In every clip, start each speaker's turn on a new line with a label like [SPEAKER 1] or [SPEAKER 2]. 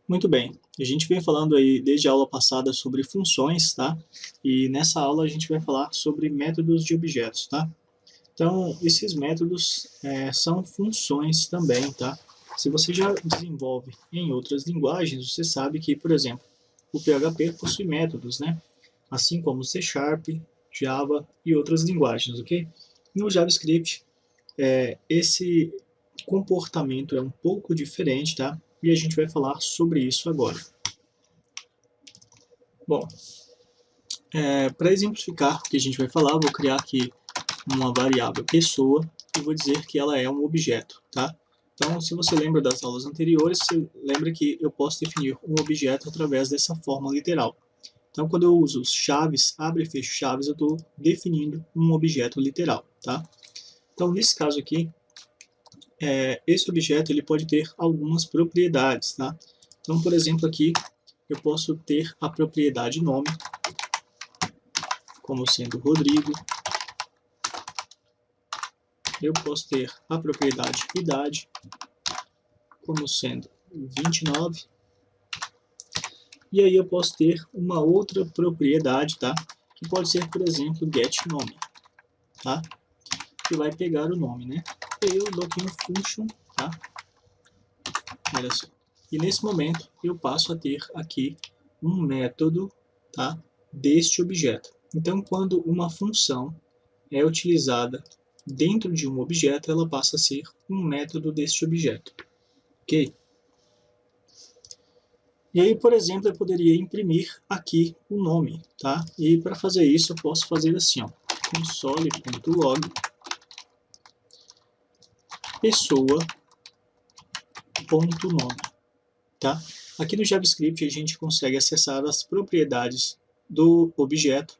[SPEAKER 1] Muito bem, a gente vem falando aí desde a aula passada sobre funções, tá? E nessa aula a gente vai falar sobre métodos de objetos, tá? Então, esses métodos são funções também, tá? Se você já desenvolve em outras linguagens, você sabe que, por exemplo, o PHP possui métodos, né? Assim como o C Sharp, Java e outras linguagens, ok? No JavaScript, esse comportamento é um pouco diferente, tá? E a gente vai falar sobre isso agora. Bom, para exemplificar o que a gente vai falar, vou criar aqui uma variável pessoa e vou dizer que ela é um objeto, tá? Então, se você lembra das aulas anteriores, você lembra que eu posso definir um objeto através dessa forma literal. Então, quando eu uso chaves, abre e fecha chaves, eu estou definindo um objeto literal, tá? Então, nesse caso aqui, esse objeto ele pode ter algumas propriedades, tá? Então, por exemplo, aqui eu posso ter a propriedade nome, como sendo Rodrigo. Eu posso ter a propriedade idade, como sendo 29. E aí eu posso ter uma outra propriedade, tá? Que pode ser, por exemplo, getNome, tá? Que vai pegar o nome, né? E aí eu dou aqui no function, tá? Olha só. E nesse momento eu passo a ter aqui um método, tá? Deste objeto. Então, quando uma função é utilizada dentro de um objeto, ela passa a ser um método deste objeto, ok? E aí, por exemplo, eu poderia imprimir aqui o nome, tá? E para fazer isso, eu posso fazer assim, ó, console.log pessoa.nome, tá? Aqui no JavaScript a gente consegue acessar as propriedades do objeto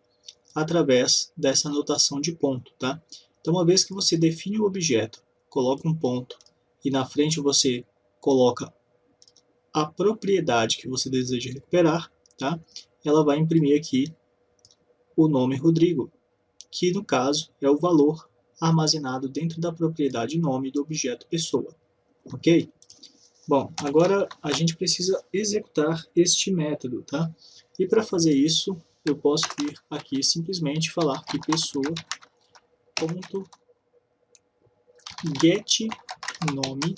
[SPEAKER 1] através dessa notação de ponto, tá? Então, uma vez que você define o objeto, coloca um ponto e na frente você coloca a propriedade que você deseja recuperar, tá? Ela vai imprimir aqui o nome Rodrigo, que no caso é o valor armazenado dentro da propriedade nome do objeto pessoa, ok? Bom, agora a gente precisa executar este método, tá? E para fazer isso, eu posso vir aqui simplesmente falar que pessoa.getNome,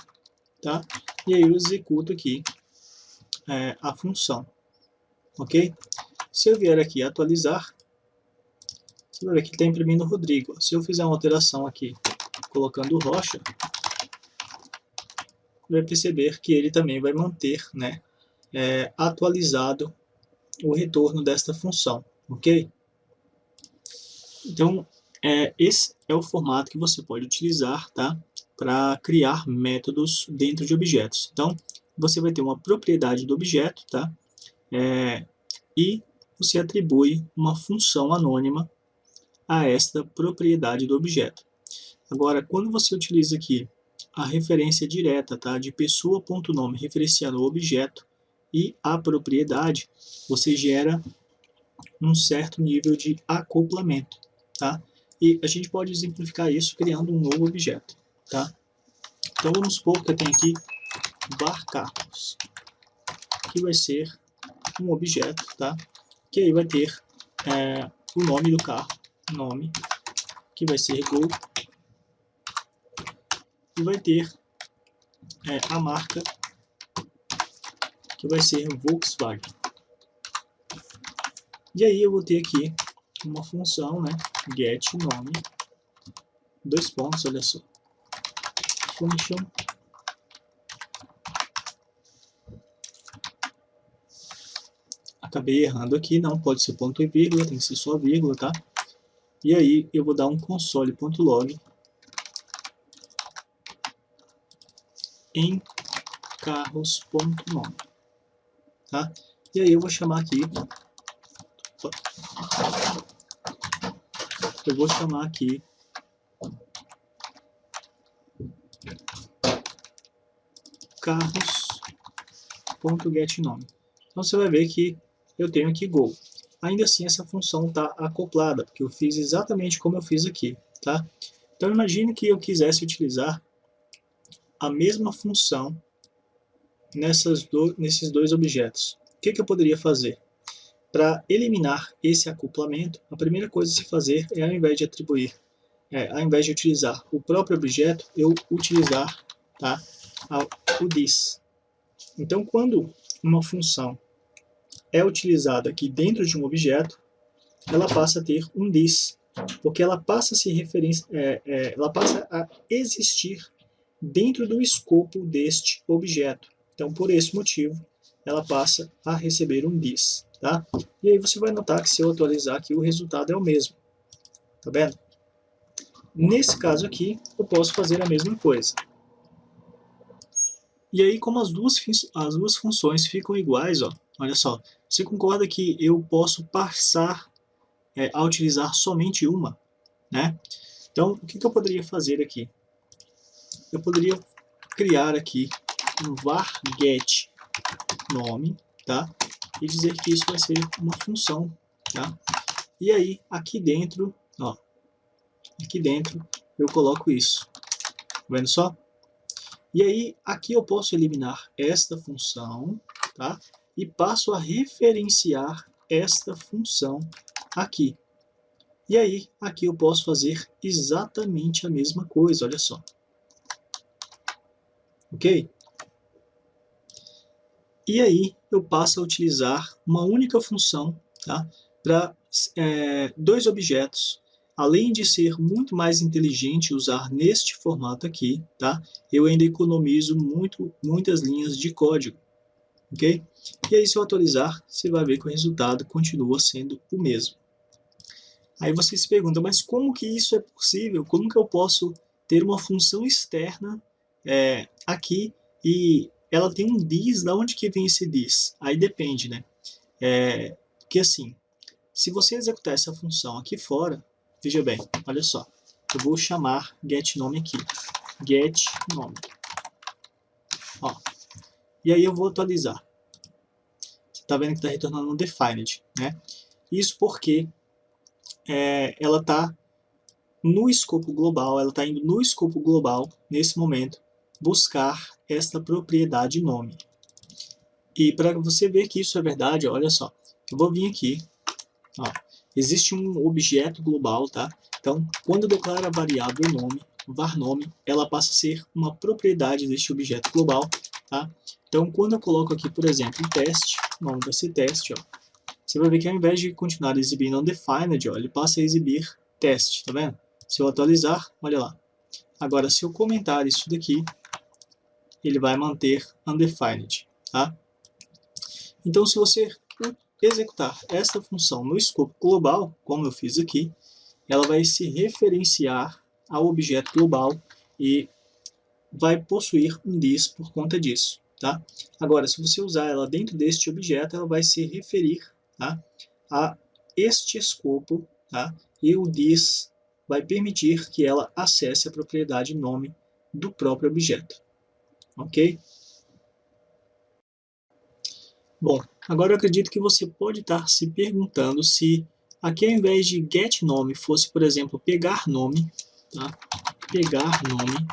[SPEAKER 1] tá? E aí eu executo aqui a função, ok? Se eu vier aqui atualizar, você vai ver que está imprimindo Rodrigo. Se eu fizer uma alteração aqui, colocando Rocha, vai perceber que ele também vai manter, né, atualizado o retorno desta função, ok? Então, esse é o formato que você pode utilizar, tá, para criar métodos dentro de objetos. Então, você vai ter uma propriedade do objeto, tá, e você atribui uma função anônima a esta propriedade do objeto. Agora, quando você utiliza aqui a referência direta, tá, de pessoa.nome referenciando o objeto e a propriedade, você gera um certo nível de acoplamento, tá? E a gente pode exemplificar isso criando um novo objeto, tá? Então vamos supor que eu tenho aqui var carros, que vai ser um objeto, tá? Que aí vai ter o nome do carro, nome, que vai ser Gol, e vai ter a marca, que vai ser Volkswagen. E aí eu vou ter aqui uma função, né, getNome, dois pontos, olha só, function, acabei errando aqui, não pode ser ponto e vírgula, tem que ser só vírgula, tá? E aí eu vou dar um console.log em carros.nome, tá? E aí eu vou chamar aqui, carros.getNome. Então você vai ver que eu tenho aqui Gol. Ainda assim essa função está acoplada, porque eu fiz exatamente como eu fiz aqui, tá? Então imagine que eu quisesse utilizar a mesma função nesses dois objetos. O que eu poderia fazer? Para eliminar esse acoplamento, a primeira coisa a se fazer é, ao invés de ao invés de utilizar o próprio objeto, eu utilizar, tá, o this. Então, quando uma função é utilizada aqui dentro de um objeto, ela passa a ter um this, porque ela passa ela passa a existir dentro do escopo deste objeto. Então, por esse motivo, ela passa a receber um this, tá? E aí você vai notar que se eu atualizar aqui, o resultado é o mesmo, tá vendo? Nesse caso aqui, eu posso fazer a mesma coisa. E aí, como as duas funções ficam iguais, ó, olha só, você concorda que eu posso passar a utilizar somente uma, né? Então, o que eu poderia fazer aqui? Eu poderia criar aqui um var get nome, tá? E dizer que isso vai ser uma função, tá? E aí, aqui dentro, ó, aqui dentro eu coloco isso, tá vendo só? E aí, aqui eu posso eliminar esta função, tá? E passo a referenciar esta função aqui. E aí, aqui eu posso fazer exatamente a mesma coisa, olha só. Ok? E aí, eu passo a utilizar uma única função, tá? Para dois objetos. Além de ser muito mais inteligente usar neste formato aqui, tá? Eu ainda economizo muitas linhas de código, ok? E aí, se eu atualizar, você vai ver que o resultado continua sendo o mesmo. Aí você se pergunta, mas como que isso é possível? Como que eu posso ter uma função externa aqui e ela tem um this, da onde que vem esse this? Aí depende, né? Porque assim, se você executar essa função aqui fora, veja bem, olha só, eu vou chamar getNome aqui, getNome, ó, e aí eu vou atualizar. Você está vendo que está retornando um defined, né? Isso porque ela está no escopo global, ela está indo no escopo global, nesse momento, buscar esta propriedade nome. E para você ver que isso é verdade, olha só, eu vou vir aqui, ó, existe um objeto global, tá? Então, quando eu declaro a variável nome, var nome, ela passa a ser uma propriedade deste objeto global, tá? Então, quando eu coloco aqui, por exemplo, um teste, o nome vai ser teste, ó, você vai ver que ao invés de continuar exibindo undefined, ó, ele passa a exibir teste, tá vendo? Se eu atualizar, olha lá. Agora, se eu comentar isso daqui, ele vai manter undefined, tá? Então, se você executar esta função no escopo global, como eu fiz aqui, ela vai se referenciar ao objeto global e vai possuir um this por conta disso, tá? Agora, se você usar ela dentro deste objeto, ela vai se referir, tá, a este escopo, tá? E o this vai permitir que ela acesse a propriedade nome do próprio objeto, ok? Bom, agora eu acredito que você pode estar se perguntando se aqui ao invés de getNome fosse, por exemplo, pegar nome, tá? Pegar nome,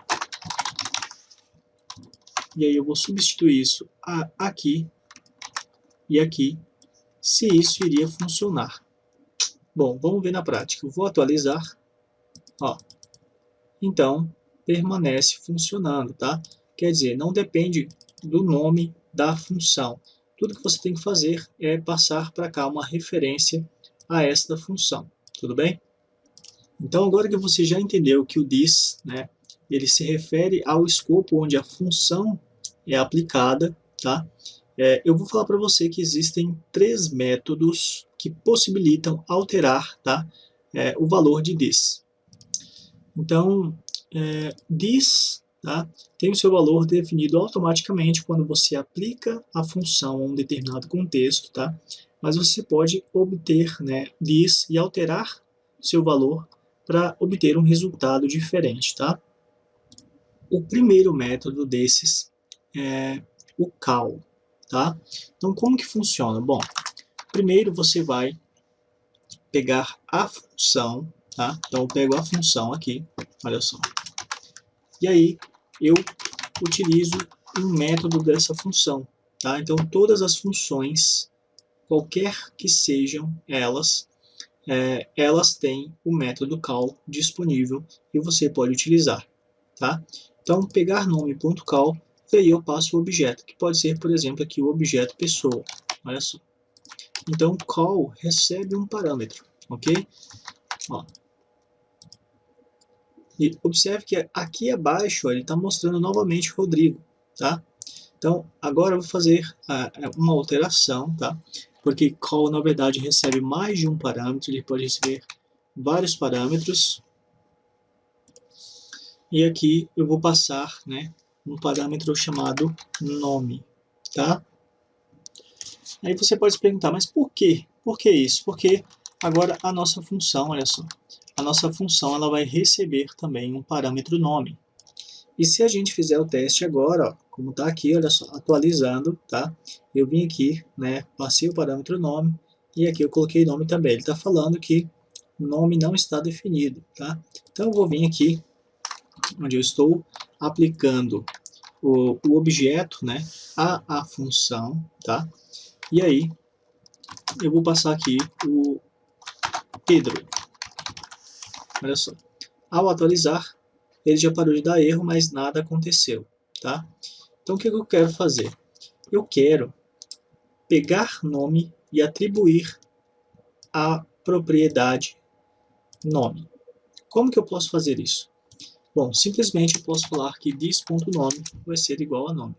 [SPEAKER 1] e aí eu vou substituir isso aqui e aqui, se isso iria funcionar. Bom, vamos ver na prática. Eu vou atualizar, ó, então permanece funcionando, tá? Quer dizer, não depende do nome da função. Tudo que você tem que fazer é passar para cá uma referência a esta função, tudo bem? Então, agora que você já entendeu que o this, né, ele se refere ao escopo onde a função é aplicada, tá? Eu vou falar para você que existem 3 métodos que possibilitam alterar, tá, o valor de this. Então, this, tá, tem o seu valor definido automaticamente quando você aplica a função a um determinado contexto, tá? Mas você pode obter, né, this e alterar seu valor para obter um resultado diferente, tá? O primeiro método desses é o call, tá? Então, como que funciona? Bom, primeiro você vai pegar a função, tá? Então, eu pego a função aqui, olha só. E aí, eu utilizo um método dessa função, tá? Então, todas as funções, qualquer que sejam elas, elas têm o método call disponível e você pode utilizar, tá? Então, pegar nome.call, e aí eu passo o objeto, que pode ser, por exemplo, aqui o objeto pessoa, olha só. Então, call recebe um parâmetro, ok? Ó. E observe que aqui abaixo ele está mostrando novamente Rodrigo, tá? Então, agora eu vou fazer uma alteração, tá? Porque call, na verdade, recebe mais de um parâmetro, ele pode receber vários parâmetros. E aqui eu vou passar, né, um parâmetro chamado nome, tá? Aí você pode se perguntar, mas por quê? Por que isso? Porque agora a nossa função, olha só, a nossa função ela vai receber também um parâmetro nome. E se a gente fizer o teste agora, ó, como está aqui, olha só, atualizando, tá? Eu vim aqui, né, passei o parâmetro nome e aqui eu coloquei nome também. Ele está falando que o nome não está definido, tá? Então eu vou vir aqui, onde eu estou aplicando o objeto, né, a função, tá? E aí eu vou passar aqui o Pedro. Olha só. Ao atualizar, ele já parou de dar erro, mas nada aconteceu, tá? Então o que eu quero fazer? Eu quero pegar nome e atribuir a propriedade nome. Como que eu posso fazer isso? Bom, simplesmente eu posso falar que this.nome vai ser igual a nome.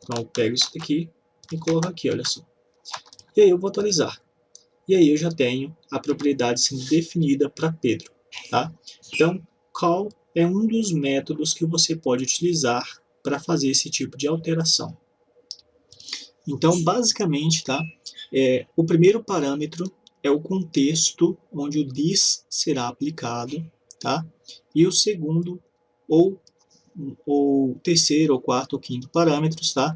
[SPEAKER 1] Então eu pego isso daqui e coloco aqui, olha só. E aí eu vou atualizar. E aí eu já tenho a propriedade sendo definida para Pedro, tá? Então, call é um dos métodos que você pode utilizar para fazer esse tipo de alteração. Então, basicamente, tá? O primeiro parâmetro é o contexto onde o this será aplicado, tá? E o segundo, ou terceiro, ou quarto, ou quinto parâmetros, tá?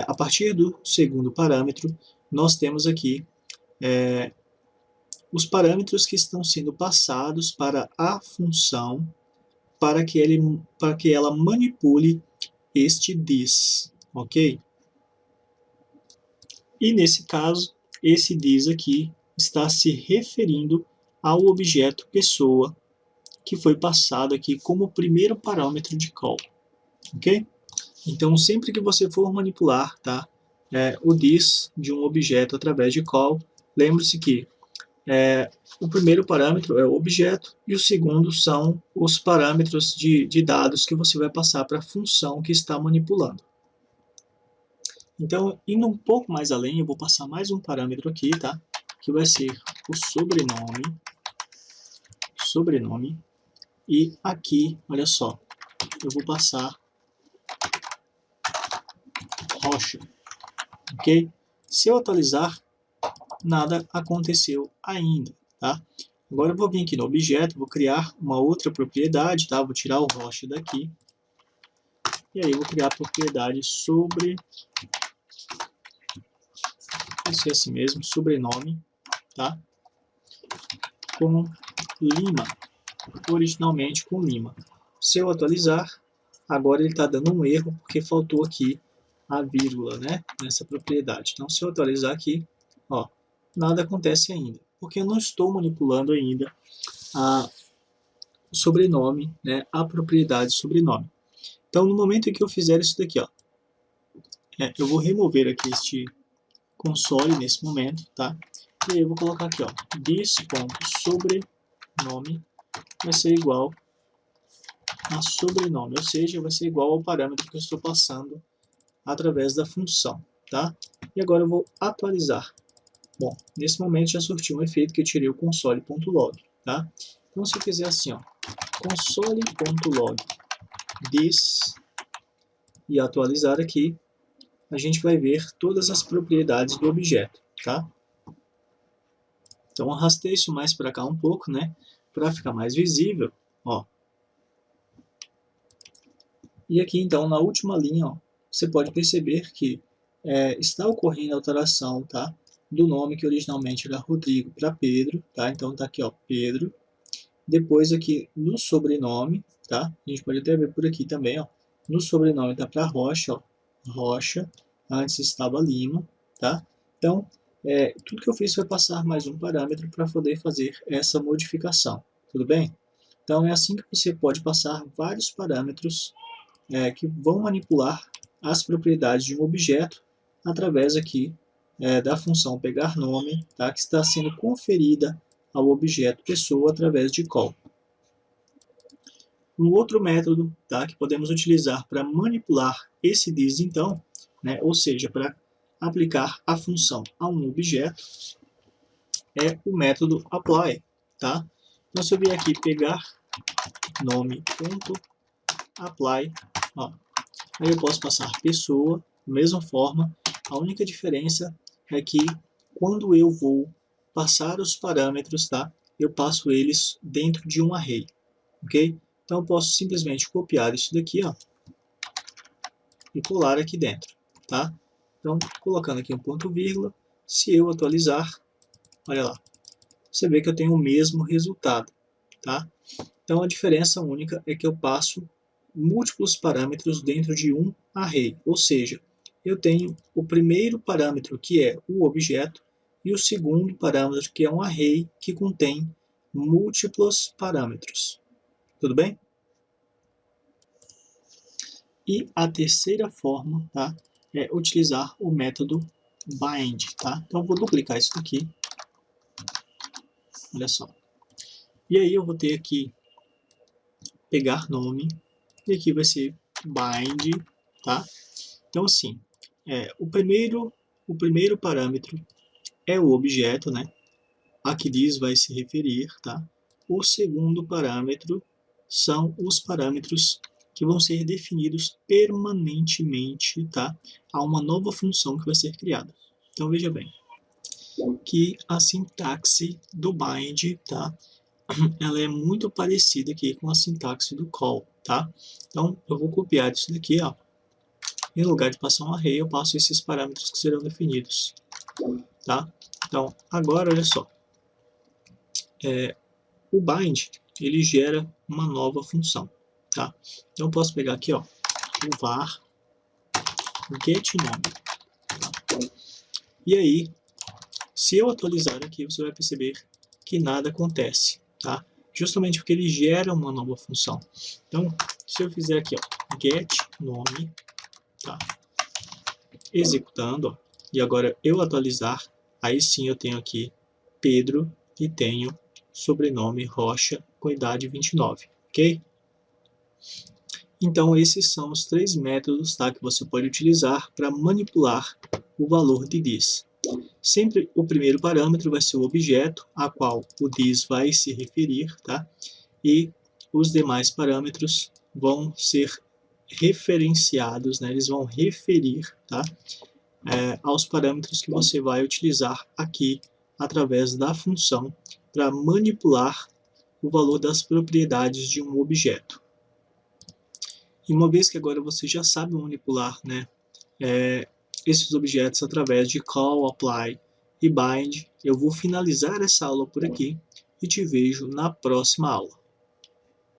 [SPEAKER 1] A partir do segundo parâmetro, nós temos aqui os parâmetros que estão sendo passados para a função para que ela manipule este this, ok? E nesse caso, esse this aqui está se referindo ao objeto pessoa que foi passado aqui como primeiro parâmetro de call, ok? Então, sempre que você for manipular, tá, o this de um objeto através de call, lembre-se que o primeiro parâmetro é o objeto e o segundo são os parâmetros de dados que você vai passar para a função que está manipulando. Então, indo um pouco mais além, eu vou passar mais um parâmetro aqui, tá? Que vai ser o sobrenome, e aqui, olha só, eu vou passar Rocha, ok? Se eu atualizar, nada aconteceu ainda, tá? Agora eu vou vir aqui no objeto, vou criar uma outra propriedade, tá? Vou tirar o Rocha daqui. E aí eu vou criar a propriedade sobre, vai ser assim mesmo, sobrenome, tá? Com Lima, originalmente com Lima. Se eu atualizar, agora ele está dando um erro porque faltou aqui a vírgula, né? Nessa propriedade. Então se eu atualizar aqui, ó, nada acontece ainda, porque eu não estou manipulando ainda o sobrenome, né? A propriedade sobrenome. Então no momento em que eu fizer isso daqui, ó, eu vou remover aqui este console nesse momento, tá? E aí eu vou colocar aqui, ó, this.sobrenome vai ser igual a sobrenome, ou seja, vai ser igual ao parâmetro que eu estou passando através da função, tá? E agora eu vou atualizar. Bom, nesse momento já surtiu um efeito que eu tirei o console.log, tá? Então se eu fizer assim, ó, console.log this e atualizar aqui, a gente vai ver todas as propriedades do objeto, tá? Então arrastei isso mais para cá um pouco, né, para ficar mais visível, ó. E aqui então na última linha, ó, você pode perceber que está ocorrendo a alteração, tá, do nome que originalmente era Rodrigo para Pedro, tá? Então tá aqui, ó, Pedro. Depois aqui no sobrenome, tá? A gente pode até ver por aqui também, ó, No sobrenome está para Rocha, ó, Rocha, antes estava Lima, tá? Então, tudo que eu fiz foi passar mais um parâmetro para poder fazer essa modificação, tudo bem? Então, é assim que você pode passar vários parâmetros que vão manipular as propriedades de um objeto através aqui da função pegar nome, tá? Que está sendo conferida ao objeto pessoa através de call. Um outro método, tá, que podemos utilizar para manipular esse this, então, né, ou seja, para aplicar a função a um objeto, é o método apply. Tá? Então, se eu vier aqui pegar nome.apply, ó, aí eu posso passar pessoa, da mesma forma. A única diferença é que quando eu vou passar os parâmetros, tá, eu passo eles dentro de um array, ok? Então eu posso simplesmente copiar isso daqui, ó, e colar aqui dentro, tá? Então, colocando aqui um ponto vírgula, se eu atualizar, olha lá, você vê que eu tenho o mesmo resultado, tá? Então a diferença única é que eu passo múltiplos parâmetros dentro de um array, ou seja, eu tenho o primeiro parâmetro que é o objeto e o segundo parâmetro que é um array que contém múltiplos parâmetros. Tudo bem? E a terceira forma, tá, é utilizar o método bind, tá? Então eu vou duplicar isso aqui. Olha só. E aí eu vou ter aqui pegar nome e aqui vai ser bind, tá? Então assim, o primeiro parâmetro é o objeto, né? A que diz vai se referir, tá? O segundo parâmetro são os parâmetros que vão ser definidos permanentemente, tá? A uma nova função que vai ser criada. Então veja bem, que a sintaxe do bind, tá? Ela é muito parecida aqui com a sintaxe do call, tá? Então eu vou copiar isso daqui, ó. Em lugar de passar um array, eu passo esses parâmetros que serão definidos, tá? Então agora olha só, o bind ele gera uma nova função, tá? Então eu posso pegar aqui, ó, o var getNome, tá? E aí, se eu atualizar aqui, você vai perceber que nada acontece, tá? Justamente porque ele gera uma nova função. Então, se eu fizer aqui, ó, getNome, tá? Executando, ó, e agora eu atualizar, aí sim eu tenho aqui Pedro e tenho sobrenome Rocha com idade 29, ok? Então esses são os três métodos, tá, que você pode utilizar para manipular o valor de this. Sempre o primeiro parâmetro vai ser o objeto a qual o this vai se referir, tá? E os demais parâmetros vão ser referenciados, né? Eles vão referir, tá? Aos parâmetros que você vai utilizar aqui através da função para manipular o valor das propriedades de um objeto. E uma vez que agora você já sabe manipular, né, esses objetos através de call, apply e bind, eu vou finalizar essa aula por aqui e te vejo na próxima aula.